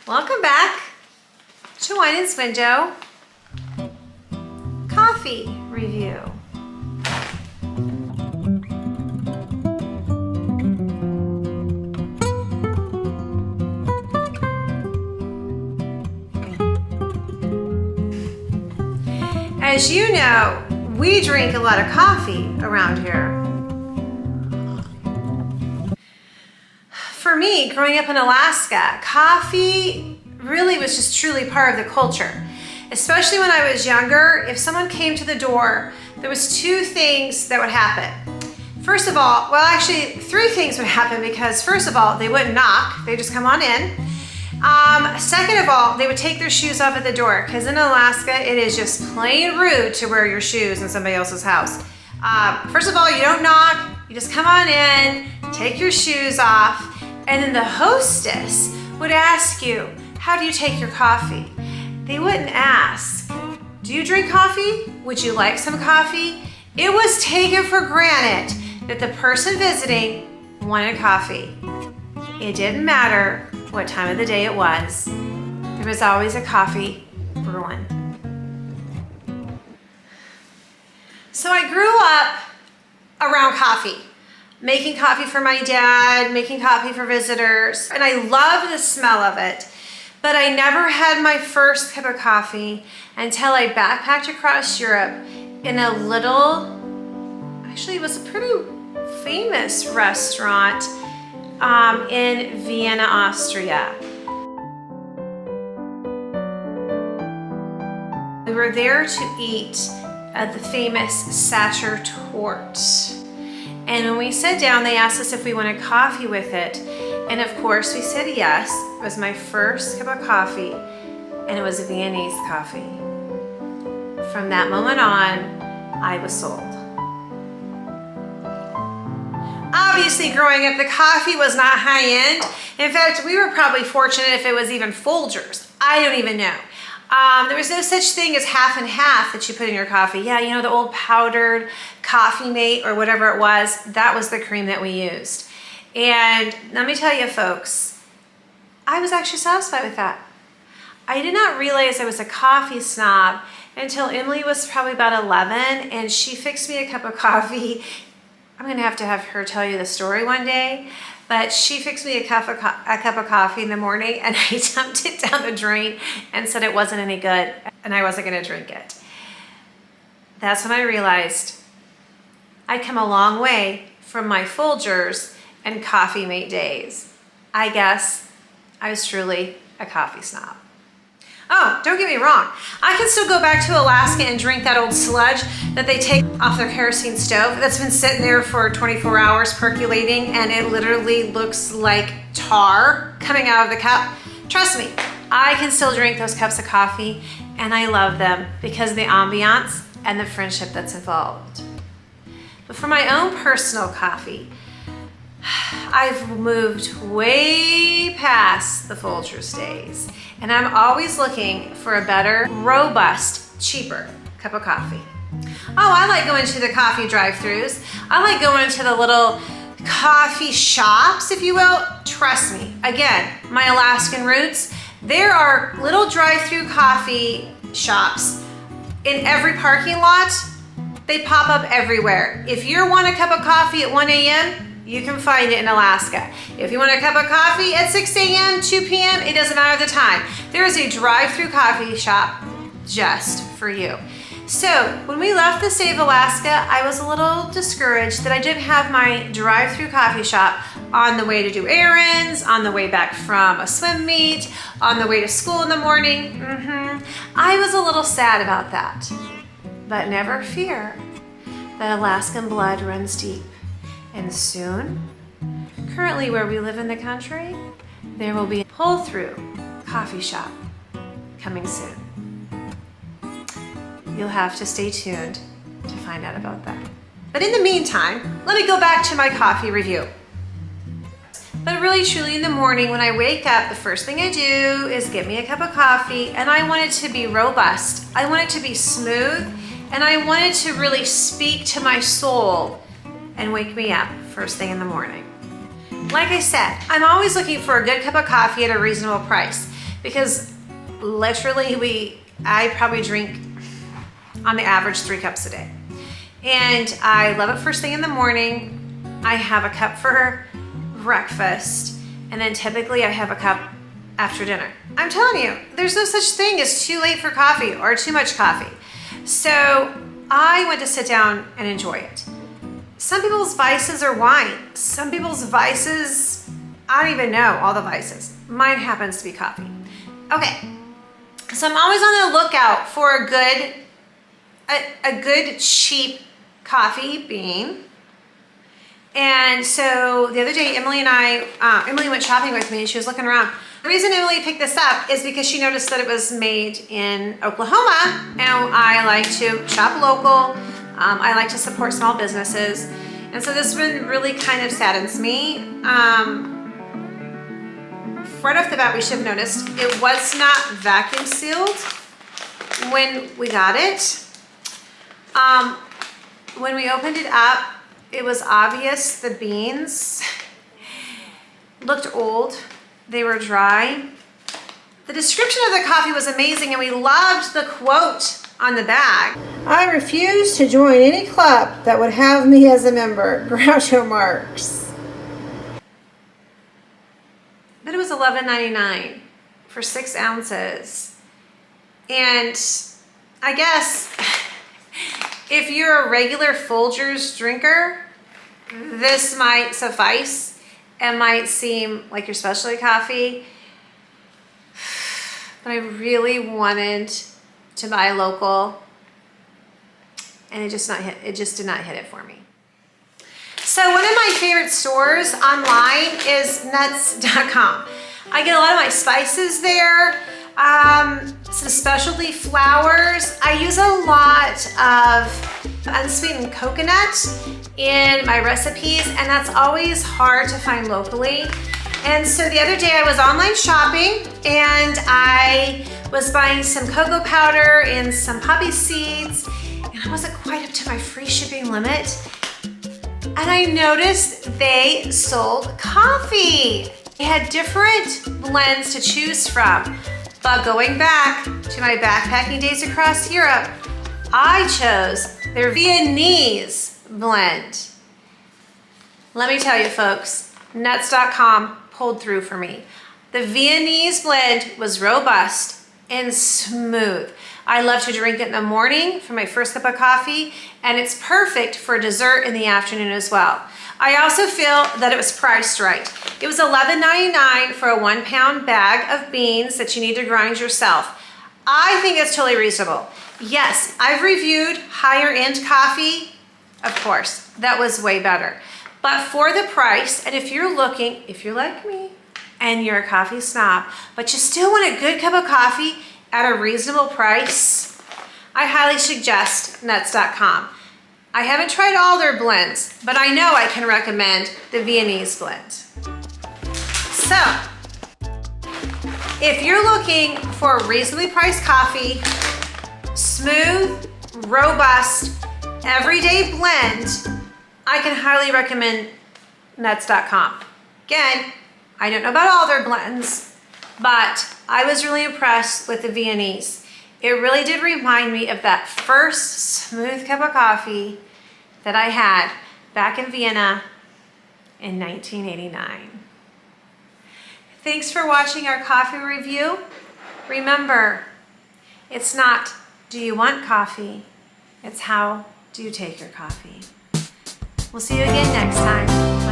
Welcome back to Wine and Window Coffee Review. As you know, we drink a lot of coffee around here. For me, growing up in Alaska, coffee really was just truly part of the culture. Especially when I was younger, if someone came to the door, there was two things that would happen. First of all, well actually 3 things would happen, because first of all, they wouldn't knock, they just come on in. Second of all, they would take their shoes off at the door, because in Alaska, it is just plain rude to wear your shoes in somebody else's house. First of all, you don't knock, you just come on in, take your shoes off, and then the hostess would ask you, how do you take your coffee? They wouldn't ask, do you drink coffee? Would you like some coffee? It was taken for granted that the person visiting wanted coffee. It didn't matter what time of the day it was. There was always a coffee brewing. So I grew up around coffee, making coffee for my dad, making coffee for visitors, and I loved the smell of it. But I never had my first cup of coffee until I backpacked across Europe in a little, actually it was a pretty famous restaurant in Vienna, Austria. We were there to eat at the famous Sacher Torte. And when we sat down, they asked us if we wanted coffee with it. And of course we said yes. It was my first cup of coffee, and it was a Viennese coffee. From that moment on, I was sold. Obviously, growing up, the coffee was not high-end. In fact, we were probably fortunate if it was even Folgers. I don't even know. There was no such thing as half and half that you put in your coffee. Yeah, you know, the old powdered Coffee Mate or whatever it was, that was the cream that we used. And let me tell you, folks, I was actually satisfied with that. I did not realize I was a coffee snob until Emily was probably about 11, and she fixed me a cup of coffee. I'm gonna have to have her tell you the story one day, but she fixed me a cup of coffee in the morning, and I dumped it down the drain and said it wasn't any good and I wasn't gonna drink it. That's when I realized I'd come a long way from my Folgers and Coffee Mate days. I guess I was truly a coffee snob. Oh, don't get me wrong. I can still go back to Alaska and drink that old sludge that they take off their kerosene stove that's been sitting there for 24 hours percolating, and it literally looks like tar coming out of the cup. Trust me, I can still drink those cups of coffee, and I love them because of the ambiance and the friendship that's involved. But for my own personal coffee, I've moved way past the Folgers days, and I'm always looking for a better, robust, cheaper cup of coffee. Oh, I like going to the coffee drive-thrus. I like going to the little coffee shops, if you will. Trust me, again, my Alaskan roots, there are little drive-thru coffee shops in every parking lot. They pop up everywhere. If you want a cup of coffee at 1 a.m., you can find it in Alaska. If you want a cup of coffee at 6 a.m., 2 p.m., it doesn't matter the time. There is a drive-through coffee shop just for you. So when we left the state of Alaska, I was a little discouraged that I didn't have my drive-through coffee shop on the way to do errands, on the way back from a swim meet, on the way to school in the morning. I was a little sad about that. But never fear, that Alaskan blood runs deep. And soon, currently where we live in the country, there will be a pull-through coffee shop coming soon. You'll have to stay tuned to find out about that. But in the meantime, let me go back to my coffee review. But really, truly, in the morning when I wake up, the first thing I do is get me a cup of coffee, and I want it to be robust. I want it to be smooth, and I want it to really speak to my soul and wake me up first thing in the morning. Like I said, I'm always looking for a good cup of coffee at a reasonable price. because literally I probably drink on the average 3 cups a day. And I love it first thing in the morning. I have a cup for breakfast, and then typically I have a cup after dinner. I'm telling you, there's no such thing as too late for coffee or too much coffee. So I want to sit down and enjoy it. Some people's vices are wine. Some people's vices, I don't even know all the vices. Mine happens to be coffee. Okay, so I'm always on the lookout for a good cheap coffee bean. And so the other day, Emily went shopping with me and she was looking around. The reason Emily picked this up is because she noticed that it was made in Oklahoma, and I like to shop local. I like to support small businesses. And so this one really kind of saddens me. Right off the bat, we should have noticed it was not vacuum sealed when we got it. When we opened it up, it was obvious the beans looked old. They were dry. The description of the coffee was amazing, and we loved the quote on the bag. I refuse to join any club that would have me as a member. Groucho Marx. But it was $11.99 for 6 ounces. And I guess if you're a regular Folgers drinker, this might suffice and might seem like your specialty coffee. But I really wanted to buy local, and it just did not hit it for me. So one of my favorite stores online is nuts.com. I get a lot of my spices there, some specialty flours. I use a lot of unsweetened coconut in my recipes, and that's always hard to find locally. And so the other day I was online shopping, and I was buying some cocoa powder and some poppy seeds, and I wasn't quite up to my free shipping limit. And I noticed they sold coffee. They had different blends to choose from. But going back to my backpacking days across Europe, I chose their Viennese blend. Let me tell you folks, nuts.com pulled through for me. The Viennese blend was robust and smooth. I love to drink it in the morning for my first cup of coffee, and it's perfect for dessert in the afternoon as well. I also feel that it was priced right. It was $11.99 for a 1-pound bag of beans that you need to grind yourself. I think it's totally reasonable. Yes, I've reviewed higher end coffee. Of course, that was way better. But for the price, and if you're like me and you're a coffee snob, but you still want a good cup of coffee at a reasonable price, I highly suggest nuts.com. I haven't tried all their blends, but I know I can recommend the Viennese blend. So, if you're looking for a reasonably priced coffee, smooth, robust, everyday blend, I can highly recommend nuts.com. Again, I don't know about all their blends, but I was really impressed with the Viennese. It really did remind me of that first smooth cup of coffee that I had back in Vienna in 1989. Thanks for watching our coffee review. Remember, it's not, do you want coffee? It's how do you take your coffee? We'll see you again next time.